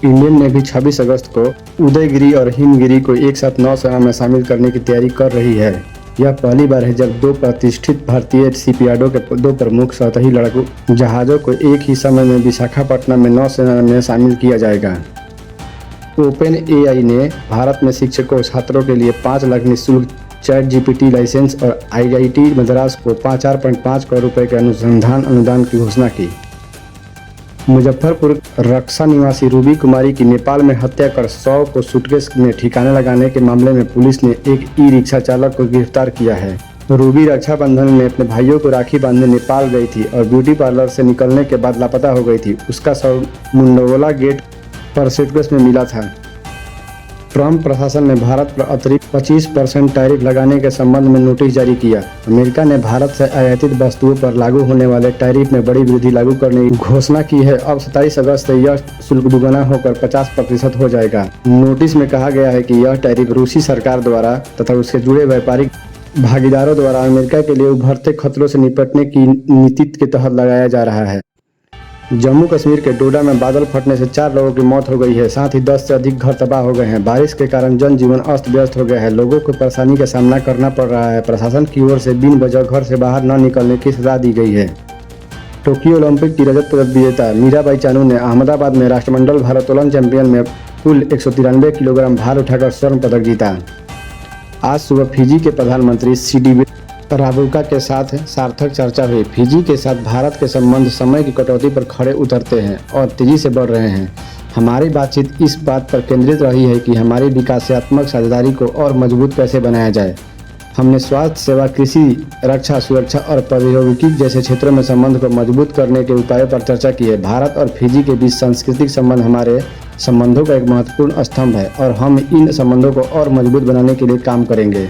Indian navy 26 अगस्त को उदयगिरी और हिमगिरी को एक साथ नौसेना में शामिल करने की तैयारी कर रही है। यह पहली बार है जब दो प्रतिष्ठित भारतीय शिपयार्डों के दो प्रमुख सतही लड़ाकू जहाज़ों को एक ही समय में विशाखापट्टनम में नौसेना में शामिल किया जाएगा। ओपन एआई ने भारत में शिक्षकों छात्रों के लिए 5 लाख निःशुल्क चैट जीपीटी लाइसेंस और आईआईटी मद्रास को 4.5 करोड़ रुपए के अनुसंधान अनुदान की घोषणा की। मुजफ्फरपुर रक्षा निवासी रूबी कुमारी की नेपाल में हत्या कर 100 को सूटकेस में ठिकाने लगाने के मामले में पुलिस ने एक ई रिक्शा चालक को गिरफ्तार किया है। रूबी रक्षाबंधन में अपने भाइयों को राखी बांधने नेपाल गई थी और ब्यूटी पार्लर से निकलने के बाद लापता हो गई थी। उसका शव मुंडोला गेट पर सूटकेस में मिला था। ट्रंप प्रशासन ने भारत पर अतिरिक्त 25% टैरिफ लगाने के संबंध में नोटिस जारी किया। अमेरिका ने भारत से आयातित वस्तुओं पर लागू होने वाले टैरिफ में बड़ी वृद्धि लागू करने की घोषणा की है। अब 27 अगस्त से यह शुल्क दुगना होकर 50% हो जाएगा। नोटिस में कहा गया है कि यह टैरिफ रूसी सरकार द्वारा तथा उसके जुड़े व्यापारिक भागीदारों द्वारा अमेरिका के लिए उभरते खतरों से निपटने की नीति के तहत लगाया जा रहा है। जम्मू कश्मीर के डोडा में बादल फटने से 4 लोगों की मौत हो गई है। साथ ही 10 से अधिक घर तबाह हो गए हैं। बारिश के कारण जनजीवन अस्त व्यस्त हो गया है। लोगों को परेशानी का सामना करना पड़ रहा है। प्रशासन की ओर से बिन वजह घर से बाहर न निकलने की सलाह दी गई है। टोक्यो ओलंपिक की रजत पदक विजेता मीराबाई चानू ने अहमदाबाद में राष्ट्रमंडल भारोत्तोलन चैंपियन में कुल 193 किलोग्राम भार उठाकर स्वर्ण पदक जीता। आज सुबह फिजी के प्रधानमंत्री सीडी राबुका के साथ सार्थक चर्चा हुई। फिजी के साथ भारत के संबंध समय की कटौती पर खड़े उतरते हैं और तेजी से बढ़ रहे हैं। हमारी बातचीत इस बात पर केंद्रित रही है कि हमारी विकासात्मक साझेदारी को और मजबूत कैसे बनाया जाए। हमने स्वास्थ्य सेवा, कृषि, रक्षा, सुरक्षा और प्रौद्योगिकी जैसे क्षेत्रों में संबंध को मजबूत करने के उपायों पर चर्चा की है। भारत और फिजी के बीच सांस्कृतिक संबंध हमारे संबंधों का एक महत्वपूर्ण स्तंभ है और हम इन संबंधों को और मजबूत बनाने के लिए काम करेंगे।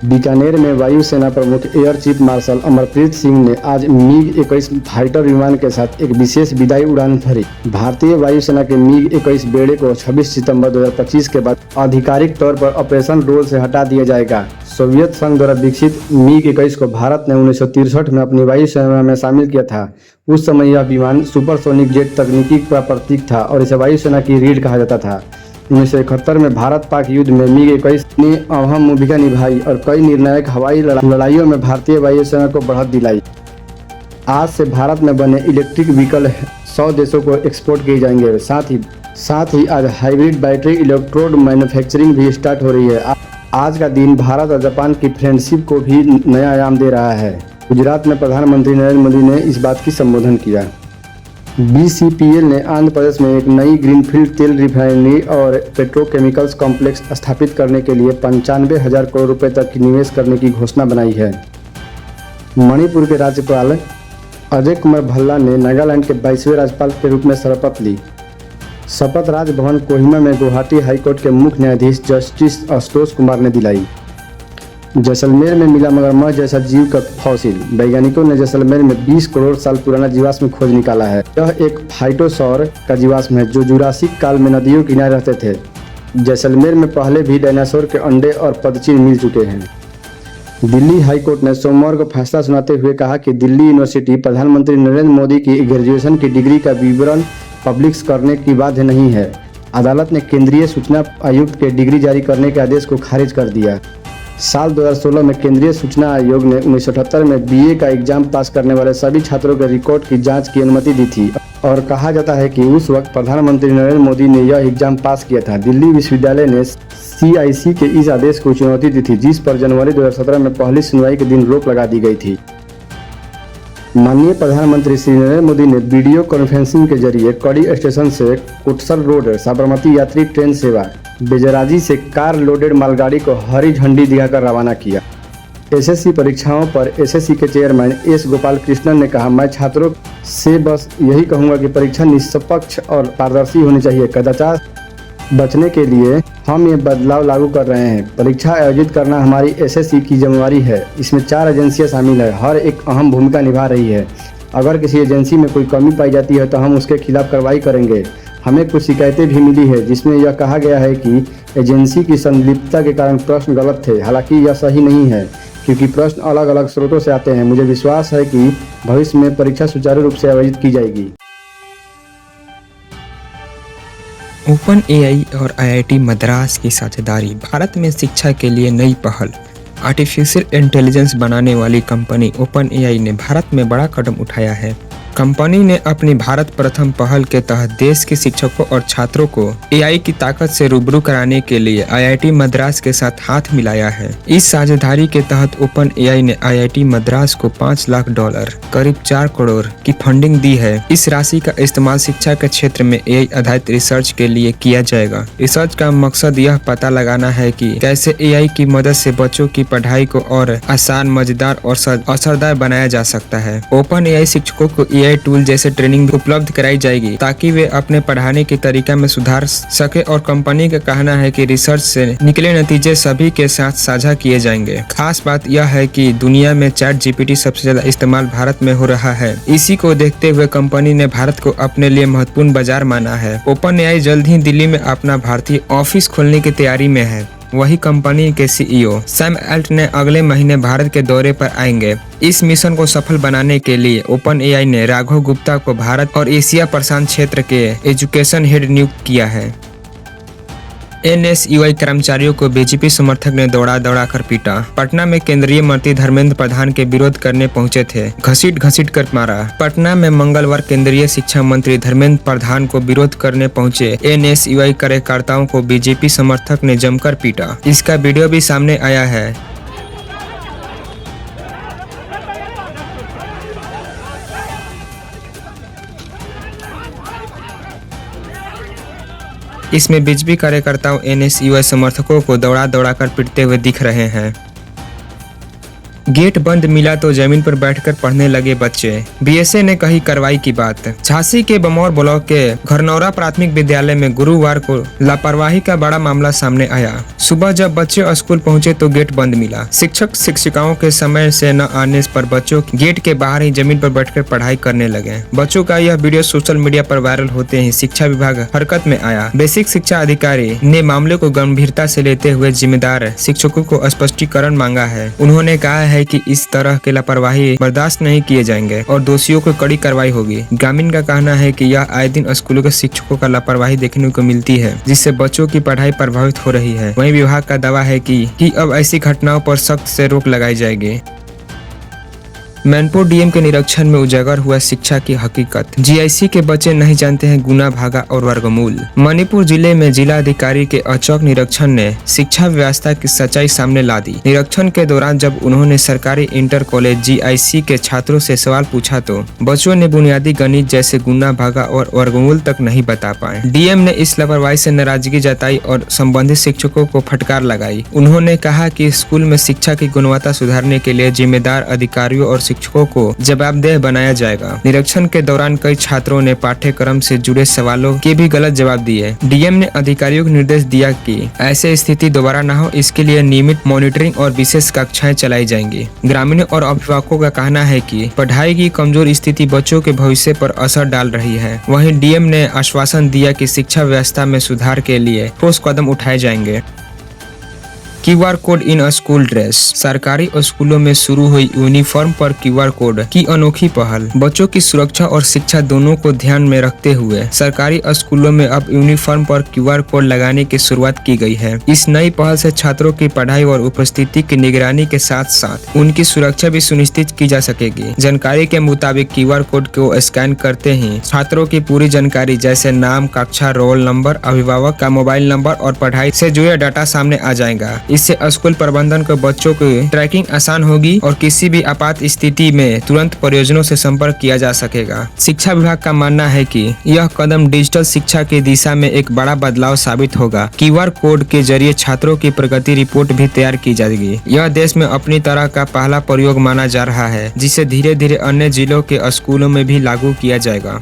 बीकानेर में वायुसेना प्रमुख air chief marshal Amarpreet Singh ने आज MiG-21 फाइटर विमान के साथ एक विशेष विदाई उड़ान भरी। भारतीय वायुसेना के MiG-21 बेड़े को 26 सितंबर 2025 के बाद आधिकारिक तौर पर ऑपरेशन रोल से हटा दिया जाएगा। सोवियत संघ द्वारा विकसित MiG-21 को भारत ने 1963 में अपनी वायुसेना में शामिल किया था। उस समय यह विमान सुपरसोनिक जेट तकनीकी का प्रतीक था और इसे वायुसेना की रीढ़ कहा जाता था। 1971 में भारत पाक युद्ध में MiG-21 ने अहम भूमिका निभाई और कई निर्णायक हवाई लड़ाइयों में भारतीय वायुसेना को बढ़त दिलाई। आज से भारत में बने इलेक्ट्रिक व्हीकल 100 देशों को एक्सपोर्ट किए जाएंगे। साथ ही आज हाइब्रिड बैटरी इलेक्ट्रोड मैन्युफैक्चरिंग भी स्टार्ट हो रही है। आज का दिन भारत और जापान की फ्रेंडशिप को भी नया आयाम दे रहा है। गुजरात में प्रधानमंत्री नरेंद्र मोदी ने इस बात की संबोधन किया। BCPL ने आंध्र प्रदेश में एक नई ग्रीनफील्ड तेल रिफाइनरी और पेट्रोकेमिकल्स कॉम्प्लेक्स स्थापित करने के लिए 95,000 करोड़ रुपए तक की निवेश करने की घोषणा बनाई है। मणिपुर के राज्यपाल अजय कुमार भल्ला ने नागालैंड के 22वें राज्यपाल के रूप में शपथ ली। शपथ राजभवन कोहिमा में गुवाहाटी हाईकोर्ट के मुख्य न्यायाधीश जस्टिस आशुतोष कुमार ने दिलाई। जैसलमेर में मिला मगरमच्छ जैसा जीव का फॉसिल। वैज्ञानिकों ने जैसलमेर में 20 करोड़ साल पुराना जीवाश्म खोज निकाला है। यह एक फाइटोसौर का जीवाश्म है जो जुरासिक काल में नदियों के किनारे रहते थे। जैसलमेर में पहले भी डायनासोर के अंडे और पदचिन्ह मिल चुके हैं। दिल्ली हाईकोर्ट ने सोमवार को फैसला सुनाते हुए कहा कि दिल्ली यूनिवर्सिटी प्रधानमंत्री नरेंद्र मोदी की ग्रेजुएशन की डिग्री का विवरण पब्लिश करने की बाध्य नहीं है। अदालत ने केंद्रीय सूचना आयुक्त के डिग्री जारी करने के आदेश को खारिज कर दिया। साल 2016 में केंद्रीय सूचना आयोग ने 1978 में BA का एग्जाम पास करने वाले सभी छात्रों के रिकॉर्ड की जांच की अनुमति दी थी और कहा जाता है कि उस वक्त प्रधानमंत्री नरेंद्र मोदी ने यह एग्जाम पास किया था। दिल्ली विश्वविद्यालय ने CIC के इस आदेश को चुनौती दी थी जिस पर जनवरी 2017 में पहली सुनवाई के दिन रोक लगा दी गई थी। माननीय प्रधानमंत्री श्री नरेंद्र मोदी ने वीडियो कॉन्फ्रेंसिंग के जरिए कड़ी स्टेशन से कोटसर रोड साबरमती यात्री ट्रेन सेवा बेजराजी से कार लोडेड मालगाड़ी को हरी झंडी दिखाकर रवाना किया। SSC परीक्षाओं पर SSC के चेयरमैन S गोपाल कृष्णन ने कहा, मैं छात्रों से बस यही कहूंगा कि परीक्षा निष्पक्ष और पारदर्शी होनी चाहिए। कदाचार बचने के लिए हम ये बदलाव लागू कर रहे हैं। परीक्षा आयोजित करना हमारी SSC की जिम्मेवारी है। इसमें 4 एजेंसियां शामिल है, हर एक अहम भूमिका निभा रही है। अगर किसी एजेंसी में कोई कमी पाई जाती है तो हम उसके खिलाफ कार्रवाई करेंगे। हमें कुछ शिकायतें भी मिली है जिसमें यह कहा गया है कि एजेंसी की संलिप्तता के कारण प्रश्न गलत थे। हालांकि यह सही नहीं है क्योंकि प्रश्न अलग अलग स्रोतों से आते हैं। मुझे विश्वास है कि भविष्य में परीक्षा सुचारू रूप से आयोजित की जाएगी। ओपन एआई और आईआईटी मद्रास की साझेदारी भारत में शिक्षा के लिए नई पहल। आर्टिफिशियल इंटेलिजेंस बनाने वाली कंपनी ओपन एआई ने भारत में बड़ा कदम उठाया है। कंपनी ने अपनी भारत प्रथम पहल के तहत देश के शिक्षकों और छात्रों को एआई की ताकत से रूबरू कराने के लिए आईआईटी मद्रास के साथ हाथ मिलाया है। इस साझेदारी के तहत ओपन एआई ने आईआईटी मद्रास को $5 लाख करीब 4 करोड़ की फंडिंग दी है। इस राशि का इस्तेमाल शिक्षा के क्षेत्र में एआई आधारित रिसर्च के लिए किया जाएगा। रिसर्च का मकसद यह पता लगाना है कि कैसे एआई की मदद से बच्चों की पढ़ाई को और आसान, मजेदार और असरदार बनाया जा सकता है। ओपन एआई शिक्षकों को एआई टूल जैसे ट्रेनिंग उपलब्ध कराई जाएगी ताकि वे अपने पढ़ाने के तरीका में सुधार सके और कंपनी का कहना है कि रिसर्च से निकले नतीजे सभी के साथ साझा किए जाएंगे। खास बात यह है कि दुनिया में ChatGPT सबसे ज्यादा इस्तेमाल भारत में हो रहा है। इसी को देखते हुए कंपनी ने भारत को अपने लिए महत्वपूर्ण बाजार माना है। ओपन एआई जल्द ही दिल्ली में अपना भारतीय ऑफिस खोलने की तैयारी में है। वही कंपनी के सीईओ सैम अल्टमैन अगले महीने भारत के दौरे पर आएंगे। इस मिशन को सफल बनाने के लिए ओपन एआई ने राघव गुप्ता को भारत और एशिया प्रशांत क्षेत्र के एजुकेशन हेड नियुक्त किया है। एनएसयूआई कर्मचारियों को बीजेपी समर्थक ने दौड़ा कर पीटा। पटना में केंद्रीय मंत्री धर्मेंद्र प्रधान के विरोध करने पहुंचे थे, घसीट कर मारा। पटना में मंगलवार केंद्रीय शिक्षा मंत्री धर्मेंद्र प्रधान को विरोध करने पहुंचे एनएसयूआई कार्यकर्ताओं को बीजेपी समर्थक ने जमकर पीटा। इसका वीडियो भी सामने आया है। इसमें बीजेपी कार्यकर्ताओं एनएसयूआई समर्थकों को दौड़ा कर पीटते हुए दिख रहे हैं। गेट बंद मिला तो जमीन पर बैठकर पढ़ने लगे बच्चे, बीएसए ने कही कार्रवाई की बात। झांसी के बमौर ब्लॉक के घरनौरा प्राथमिक विद्यालय में गुरुवार को लापरवाही का बड़ा मामला सामने आया। सुबह जब बच्चे स्कूल पहुंचे तो गेट बंद मिला। शिक्षक शिक्षिकाओं के समय से न आने पर बच्चों गेट के बाहर ही जमीन पर बैठकर पढ़ाई करने लगे। बच्चों का यह वीडियो सोशल मीडिया पर वायरल होते ही शिक्षा विभाग हरकत में आया। बेसिक शिक्षा अधिकारी ने मामले को गंभीरता से लेते हुए जिम्मेदार शिक्षकों को स्पष्टीकरण मांगा है। उन्होंने कहा है कि इस तरह के लापरवाही बर्दाश्त नहीं किए जाएंगे और दोषियों को कड़ी कार्रवाई होगी। ग्रामीण का कहना है कि यह आए दिन स्कूलों के शिक्षकों का लापरवाही देखने को मिलती है, जिससे बच्चों की पढ़ाई प्रभावित हो रही है। वहीं विभाग का दावा है कि अब ऐसी घटनाओं पर सख्त से रोक लगाई जाएगी। मैनपुर डीएम के निरीक्षण में उजागर हुआ शिक्षा की हकीकत। जीआईसी के बच्चे नहीं जानते हैं गुना भागा और वर्गमूल। मणिपुर जिले में जिला अधिकारी के अचौक निरीक्षण ने शिक्षा व्यवस्था की सच्चाई सामने ला दी। निरीक्षण के दौरान जब उन्होंने सरकारी इंटर कॉलेज जीआईसी के छात्रों से सवाल पूछा तो बच्चों ने बुनियादी गणित जैसे गुना भागा और वर्गमूल तक नहीं बता पाए। डीएम ने इस लापरवाही से नाराजगी जताई और संबंधित शिक्षकों को फटकार लगाई। उन्होंने कहा कि स्कूल में शिक्षा की गुणवत्ता सुधारने के लिए जिम्मेदार अधिकारियों और शिक्षकों को जवाबदेह बनाया जाएगा। निरीक्षण के दौरान कई छात्रों ने पाठ्यक्रम से जुड़े सवालों के भी गलत जवाब दिए। डीएम ने अधिकारियों को निर्देश दिया कि ऐसे स्थिति दोबारा न हो, इसके लिए नियमित मॉनिटरिंग और विशेष कक्षाएं चलाई जाएंगी। ग्रामीणों और अभिभावकों का कहना है कि पढ़ाई की कमजोर स्थिति बच्चों के भविष्य पर असर डाल रही है। वहीं डीएम ने आश्वासन दिया कि शिक्षा व्यवस्था में सुधार के लिए ठोस कदम उठाए जाएंगे। QR code in school dress. सरकारी स्कूलों में शुरू हुई यूनिफॉर्म पर क्यूआर कोड की अनोखी पहल। बच्चों की सुरक्षा और शिक्षा दोनों को ध्यान में रखते हुए सरकारी स्कूलों में अब यूनिफॉर्म पर क्यूआर कोड लगाने की शुरुआत की गई है। इस नई पहल से छात्रों की पढ़ाई और उपस्थिति की निगरानी के साथ साथ उनकी सुरक्षा भी सुनिश्चित की जा सकेगी। जानकारी के मुताबिक क्यूआर कोड को स्कैन करते ही छात्रों की पूरी जानकारी जैसे नाम, कक्षा, रोल नंबर, अभिभावक का मोबाइल नंबर और पढ़ाई से जुड़े डाटा सामने आ जाएगा। इससे स्कूल प्रबंधन को बच्चों की ट्रैकिंग आसान होगी और किसी भी आपात स्थिति में तुरंत परियोजनों से संपर्क किया जा सकेगा। शिक्षा विभाग का मानना है कि यह कदम डिजिटल शिक्षा की दिशा में एक बड़ा बदलाव साबित होगा। क्यूआर कोड के जरिए छात्रों की प्रगति रिपोर्ट भी तैयार की जाएगी। यह देश में अपनी तरह का पहला प्रयोग माना जा रहा है, जिसे धीरे धीरे अन्य जिलों के स्कूलों में भी लागू किया जाएगा।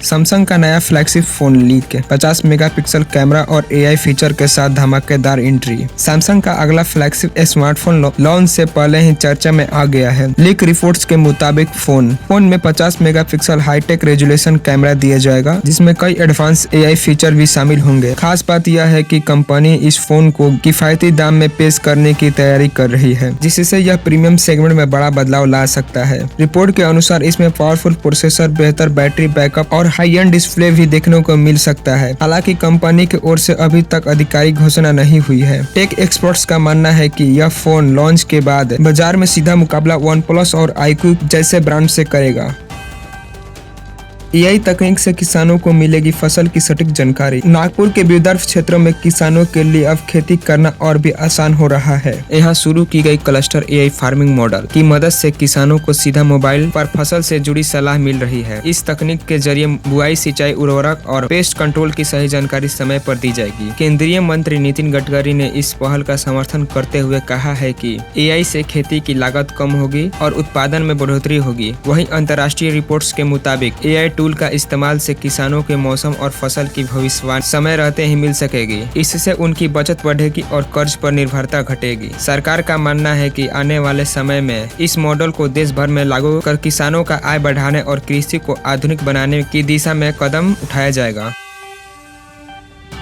सैमसंग का नया flagship phone leak, 50 megapixel camera और एआई फीचर के साथ धमाकेदार एंट्री। सैमसंग का अगला फ्लैगशिप स्मार्टफोन लॉन्च से पहले ही चर्चा में आ गया है। लीक रिपोर्ट्स के मुताबिक फोन में 50 मेगापिक्सल हाईटेक रेजोल्यूशन कैमरा दिया जाएगा, जिसमें कई एडवांस एआई फीचर भी शामिल होंगे। खास बात यह है कि कंपनी इस फोन को किफायती दाम में पेश करने की तैयारी कर रही है, जिससे यह प्रीमियम सेगमेंट में बड़ा बदलाव ला सकता है। रिपोर्ट के अनुसार इसमें पावरफुल प्रोसेसर, बेहतर बैटरी बैकअप और हाई एंड डिस्प्ले भी देखने को मिल सकता है। हालांकि कंपनी की ओर से अभी तक आधिकारिक घोषणा नहीं हुई है। टेक एक्सपर्ट्स का मानना है कि यह फोन लॉन्च के बाद बाजार में सीधा मुकाबला OnePlus और iQOO जैसे ब्रांड से करेगा। AI तकनीक से किसानों को मिलेगी फसल की सटीक जानकारी। नागपुर के विदर्भ क्षेत्रों में किसानों के लिए अब खेती करना और भी आसान हो रहा है। यहाँ शुरू की गई क्लस्टर AI फार्मिंग मॉडल की मदद से किसानों को सीधा मोबाइल पर फसल से जुड़ी सलाह मिल रही है। इस तकनीक के जरिए बुआई, सिंचाई, उर्वरक और पेस्ट कंट्रोल की सही जानकारी समय पर दी जाएगी। केंद्रीय मंत्री नितिन गडकरी ने इस पहल का समर्थन करते हुए कहा है कि AI से खेती की लागत कम होगी और उत्पादन में बढ़ोतरी होगी। वहीं अंतर्राष्ट्रीय रिपोर्ट्स के मुताबिक AI टूल का इस्तेमाल से किसानों के मौसम और फसल की भविष्यवाणी समय रहते ही मिल सकेगी। इससे उनकी बचत बढ़ेगी और कर्ज पर निर्भरता घटेगी। सरकार का मानना है कि आने वाले समय में इस मॉडल को देश भर में लागू कर किसानों का आय बढ़ाने और कृषि को आधुनिक बनाने की दिशा में कदम उठाया जाएगा।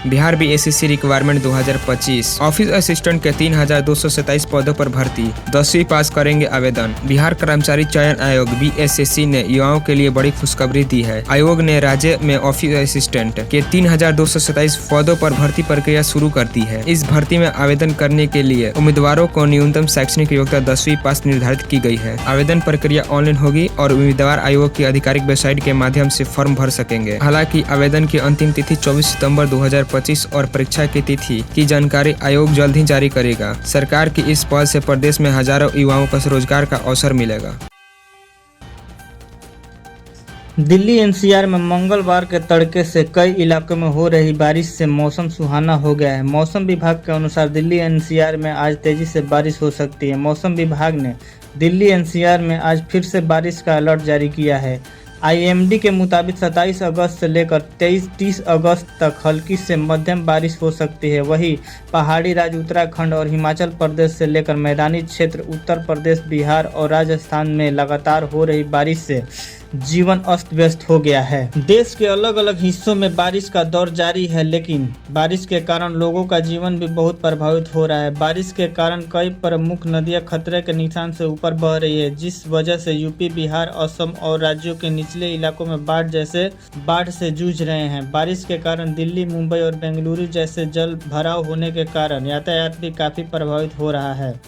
Bihar BSSC requirement 2025 office assistant के 3227 पदों पर भर्ती, 10वीं पास करेंगे आवेदन। बिहार कर्मचारी चयन आयोग BSSC ने युवाओं के लिए बड़ी खुशखबरी दी है। आयोग ने राज्य में ऑफिस असिस्टेंट के 3227 पदों पर भर्ती प्रक्रिया शुरू कर दी है। इस भर्ती में आवेदन करने के लिए उम्मीदवारों को न्यूनतम शैक्षणिक योग्यता 10वीं पास निर्धारित की गई है। आवेदन प्रक्रिया ऑनलाइन होगी और उम्मीदवार आयोग की आधिकारिक वेबसाइट के माध्यम से फॉर्म भर सकेंगे। हालांकि आवेदन की अंतिम तिथि 24 सितंबर 2025 और परीक्षा की तिथि की जानकारी आयोग जल्द ही जारी करेगा। सरकार की इस पहल से प्रदेश में हजारों युवाओं को रोजगार का अवसर मिलेगा। दिल्ली NCR में मंगलवार के तड़के से कई इलाकों में हो रही बारिश से मौसम सुहाना हो गया है। मौसम विभाग के अनुसार दिल्ली NCR में आज तेजी से बारिश हो सकती है। मौसम विभाग ने दिल्ली NCR में आज फिर से बारिश का अलर्ट जारी किया है। IMD के मुताबिक 27 अगस्त से लेकर 30 अगस्त तक हल्की से मध्यम बारिश हो सकती है। वहीं पहाड़ी राज्य उत्तराखंड और हिमाचल प्रदेश से लेकर मैदानी क्षेत्र उत्तर प्रदेश, बिहार और राजस्थान में लगातार हो रही बारिश से जीवन अस्त व्यस्त हो गया है। देश के अलग अलग हिस्सों में बारिश का दौर जारी है, लेकिन बारिश के कारण लोगों का जीवन भी बहुत प्रभावित हो रहा है। बारिश के कारण कई प्रमुख नदियां खतरे के निशान से ऊपर बह रही है, जिस वजह से यूपी, बिहार, असम और राज्यों के निचले इलाकों में बाढ़ से जूझ रहे हैं। बारिश के कारण दिल्ली, मुंबई और बेंगलुरु जैसे जल भराव होने के कारण यातायात भी काफी प्रभावित हो रहा है।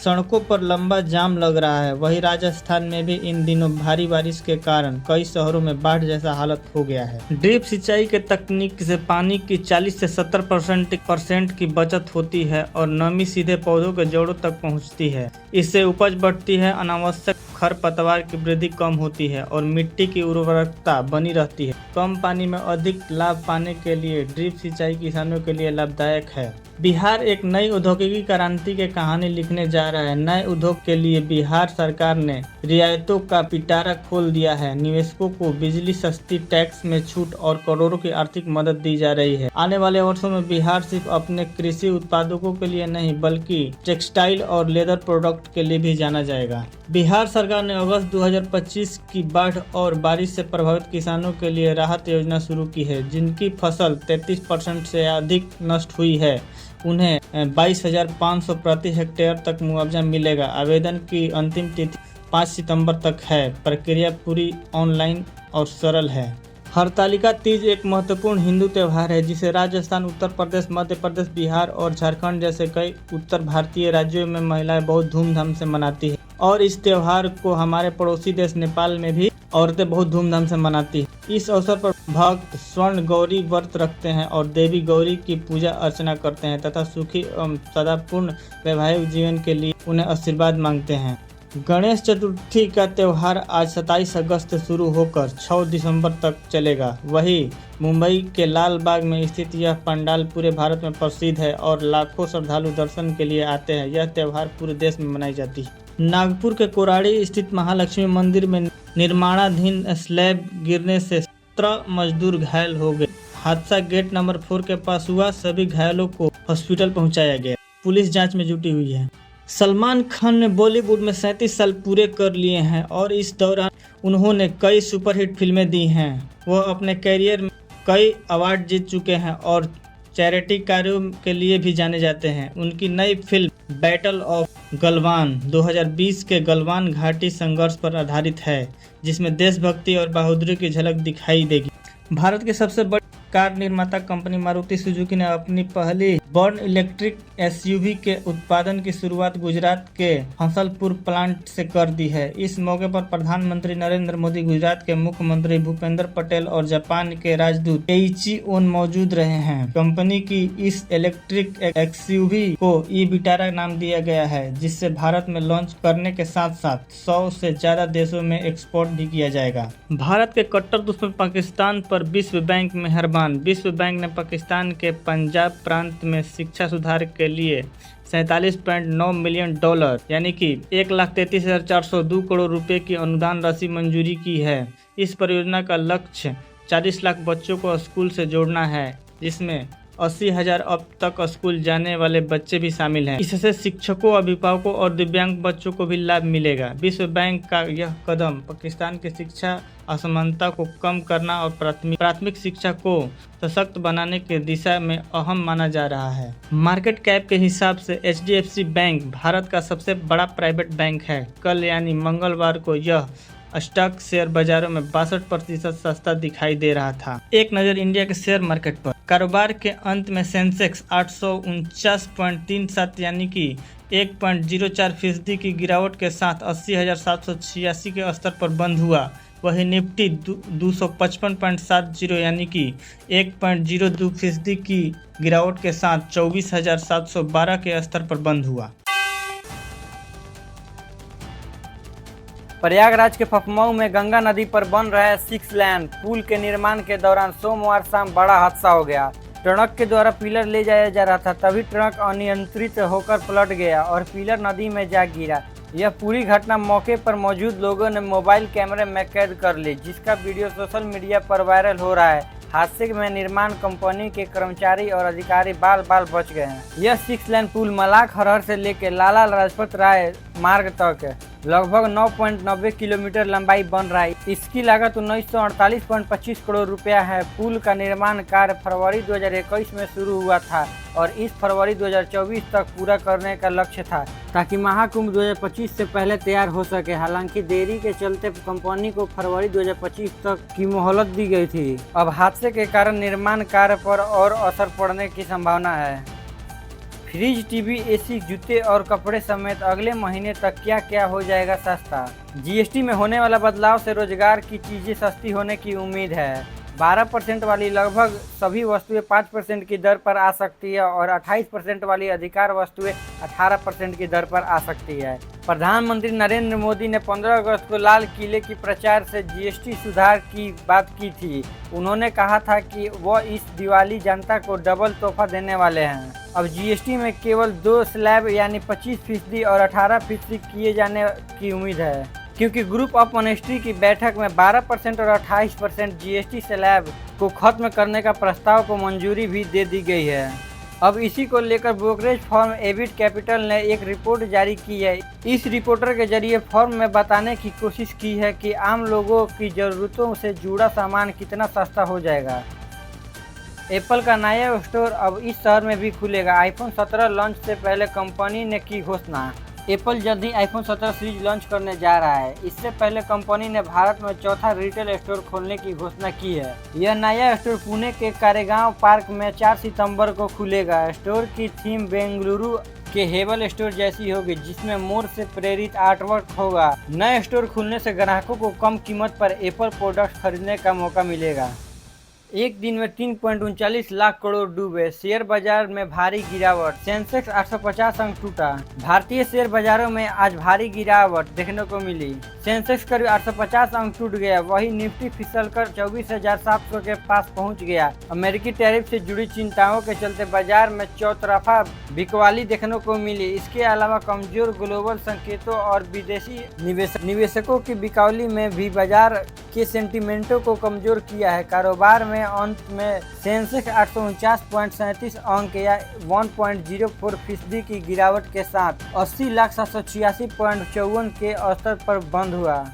सड़कों पर लंबा जाम लग रहा है। वहीं राजस्थान में भी इन दिनों भारी बारिश के कारण कई शहरों में बाढ़ जैसा हालत हो गया है। ड्रिप सिंचाई के तकनीक से पानी की 40 से 70% की बचत होती है और नमी सीधे पौधों के जड़ों तक पहुंचती है। इससे उपज बढ़ती है, अनावश्यक खरपतवार की वृद्धि कम होती है और मिट्टी की उर्वरकता बनी रहती है। कम पानी में अधिक लाभ पाने के लिए ड्रिप सिंचाई किसानों के लिए लाभदायक है। बिहार एक नई औद्योगिक क्रांति की कहानी लिखने जा रहा है। नए उद्योग के लिए बिहार सरकार ने रियायतों का पिटारा खोल दिया है। निवेशकों को बिजली सस्ती, टैक्स में छूट और करोड़ों की आर्थिक मदद दी जा रही है। आने वाले वर्षों में बिहार सिर्फ अपने कृषि उत्पादकों के लिए नहीं बल्कि टेक्सटाइल और लेदर प्रोडक्ट के लिए भी जाना जाएगा। बिहार सरकार ने अगस्त 2025 की बाढ़ और बारिश से प्रभावित किसानों के लिए राहत योजना शुरू की है। जिनकी फसल 33% से अधिक नष्ट हुई है, उन्हें 22,500 प्रति हेक्टेयर तक मुआवजा मिलेगा। आवेदन की अंतिम तिथि 5 सितंबर तक है। प्रक्रिया पूरी ऑनलाइन और सरल है। हरतालिका तीज एक महत्वपूर्ण हिंदू त्यौहार है जिसे राजस्थान, उत्तर प्रदेश, मध्य प्रदेश, बिहार और झारखंड जैसे कई उत्तर भारतीय राज्यों में महिलाएं बहुत धूमधाम से मनाती है। और इस त्यौहार को हमारे पड़ोसी देश नेपाल में भी औरतें बहुत धूमधाम से मनाती है। इस अवसर पर भक्त स्वर्ण गौरी व्रत रखते हैं और देवी गौरी की पूजा अर्चना करते हैं तथा सुखी एवं सदापूर्ण वैवाहिक जीवन के लिए उन्हें आशीर्वाद मांगते हैं। गणेश चतुर्थी का त्यौहार आज 27 अगस्त से शुरू होकर 6 दिसंबर तक चलेगा। वहीं मुंबई के लाल बाग में स्थित यह पंडाल पूरे भारत में प्रसिद्ध है और लाखों श्रद्धालु दर्शन के लिए आते हैं। यह त्यौहार पूरे देश में मनाई जाती है। नागपुर के कोराड़ी स्थित महालक्ष्मी मंदिर में निर्माणाधीन स्लैब गिरने से 17 मजदूर घायल हो गए। हादसा गेट नंबर 4 के पास हुआ। सभी घायलों को हॉस्पिटल पहुंचाया गया। पुलिस जांच में जुटी हुई है। सलमान खान ने बॉलीवुड में 37 साल पूरे कर लिए हैं और इस दौरान उन्होंने कई सुपरहिट फिल्में दी हैं। वह अपने कैरियर में कई अवार्ड जीत चुके हैं और चैरिटी कार्यों के लिए भी जाने जाते हैं। उनकी नई फिल्म बैटल ऑफ गलवान 2020 के गलवान घाटी संघर्ष पर आधारित है, जिसमें देशभक्ति और बहादुरी की झलक दिखाई देगी। भारत की सबसे बड़ी कार निर्माता कंपनी मारुति सुजुकी ने अपनी पहली बॉर्न इलेक्ट्रिक एसयूवी के उत्पादन की शुरुआत गुजरात के हंसलपुर प्लांट से कर दी है। इस मौके पर प्रधानमंत्री नरेंद्र मोदी, गुजरात के मुख्यमंत्री भूपेंद्र पटेल और जापान के राजदूत केइची ओन मौजूद रहे हैं। कंपनी की इस इलेक्ट्रिक एक्सयूवी को ई विटारा नाम दिया गया है, जिससे भारत में लॉन्च करने के साथ साथ 100 से ज्यादा देशों में एक्सपोर्ट भी किया जाएगा। भारत के कट्टर दुश्मन पाकिस्तान पर विश्व बैंक मेहरबान। विश्व बैंक ने पाकिस्तान के पंजाब प्रांत में शिक्षा सुधार के लिए 47.9 मिलियन डॉलर यानी कि 1,33,402 करोड़ रुपए की अनुदान राशि मंजूरी की है। इस परियोजना का लक्ष्य 40 लाख बच्चों को स्कूल से जोड़ना है, जिसमें 80,000 अब तक स्कूल जाने वाले बच्चे भी शामिल हैं। इससे शिक्षकों, अभिभावकों और दिव्यांग बच्चों को भी लाभ मिलेगा। विश्व बैंक का यह कदम पाकिस्तान की शिक्षा असमानता को कम करना और प्राथमिक शिक्षा को सशक्त बनाने की दिशा में अहम माना जा रहा है। मार्केट कैप के हिसाब से HDFC बैंक भारत का सबसे बड़ा प्राइवेट बैंक है। कल यानी मंगलवार को यह स्टॉक शेयर बाजारों में 62% सस्ता दिखाई दे रहा था। एक नज़र इंडिया के शेयर मार्केट पर। कारोबार के अंत में सेंसेक्स 849.37 यानी कि 1.04% की गिरावट के साथ 80,786 के स्तर पर बंद हुआ। वहीं निफ्टी 255.70 यानी कि 1.02% की गिरावट के साथ 24,712 के स्तर पर बंद हुआ। प्रयागराज के फफमाऊ में गंगा नदी पर बन रहे 6 लेन पुल के निर्माण के दौरान सोमवार शाम बड़ा हादसा हो गया। ट्रक के द्वारा पिलर ले जाया जा रहा था, तभी ट्रक अनियंत्रित होकर पलट गया और पिलर नदी में जा गिरा। यह पूरी घटना मौके पर मौजूद लोगों ने मोबाइल कैमरे में कैद कर ली, जिसका वीडियो सोशल मीडिया पर वायरल हो रहा है। हादसे में निर्माण कंपनी के कर्मचारी और अधिकारी बाल बाल बच गए हैं। यह 6 लेन पुल मलाक हरहर से लेकर लाला लाजपत राय मार्ग तक लगभग 9.90 किलोमीटर लंबाई बन रहा है। इसकी लागत 1948.25 करोड़ रुपया है। पुल का निर्माण कार्य फरवरी 2021 में शुरू हुआ था और इस फरवरी 2024 तक पूरा करने का लक्ष्य था, ताकि महाकुंभ 2025 से पहले तैयार हो सके। हालांकि देरी के चलते कंपनी को फरवरी 2025 तक की मोहलत दी गई थी। अब हादसे के कारण निर्माण कार्य पर और असर पड़ने की संभावना है। फ्रिज, टीवी, एसी, जूते और कपड़े समेत अगले महीने तक क्या क्या हो जाएगा सस्ता। जीएसटी में होने वाला बदलाव से रोजगार की चीजें सस्ती होने की उम्मीद है। 12% वाली लगभग सभी वस्तुएं 5% की दर पर आ सकती है और 28% वाली अधिकार वस्तुएं 18% की दर पर आ सकती है। प्रधानमंत्री नरेंद्र मोदी ने 15 अगस्त को लाल किले की प्रचार से जीएसटी सुधार की बात की थी। उन्होंने कहा था कि वह इस दिवाली जनता को डबल तोहफा देने वाले हैं। अब जीएसटी में केवल 2 स्लैब यानी 25% और 18% किए जाने की उम्मीद है, क्योंकि ग्रुप ऑफ मिनिस्ट्री की बैठक में 12% और 28% जीएसटी स्लैब को खत्म करने का प्रस्ताव को मंजूरी भी दे दी गई है। अब इसी को लेकर ब्रोकरेज फर्म एबिट कैपिटल ने एक रिपोर्ट जारी की है। इस रिपोर्टर के जरिए फर्म में बताने की कोशिश की है कि आम लोगों की ज़रूरतों से जुड़ा सामान कितना सस्ता हो जाएगा। एप्पल का नया स्टोर अब इस शहर में भी खुलेगा। आईफोन 17 लॉन्च से पहले कंपनी ने की घोषणा। एप्पल जल्द ही आईफोन 17 सीरीज लॉन्च करने जा रहा है। इससे पहले कंपनी ने भारत में चौथा रिटेल स्टोर खोलने की घोषणा की है। यह नया स्टोर पुणे के कारेगांव पार्क में 4 सितंबर को खुलेगा। स्टोर की थीम बेंगलुरु के हेबल स्टोर जैसी होगी, जिसमें मोर से प्रेरित आर्टवर्क होगा। नए स्टोर खुलने से ग्राहकों को कम कीमत पर एप्पल प्रोडक्ट खरीदने का मौका मिलेगा। एक दिन में 3.39 लाख करोड़ डूबे। शेयर बाजार में भारी गिरावट। सेंसेक्स 850 अंक टूटा। भारतीय शेयर बाजारों में आज भारी गिरावट देखने को मिली। सेंसेक्स करीब 850 अंक टूट गया। वही निफ्टी फिसलकर 24,700 के पास पहुंच गया। अमेरिकी टैरिफ से जुड़ी चिंताओं के चलते बाजार में चौतरफा बिकवाली देखने को मिली। इसके अलावा कमजोर ग्लोबल संकेतों और विदेशी निवेशकों की बिकवाली में भी बाजार के सेंटीमेंटों को कमजोर किया है। कारोबार में अंत में सेंसेक्स 849.37 अंक या 1.04% की गिरावट के साथ 80,786.54 के स्तर पर बंद हुआ।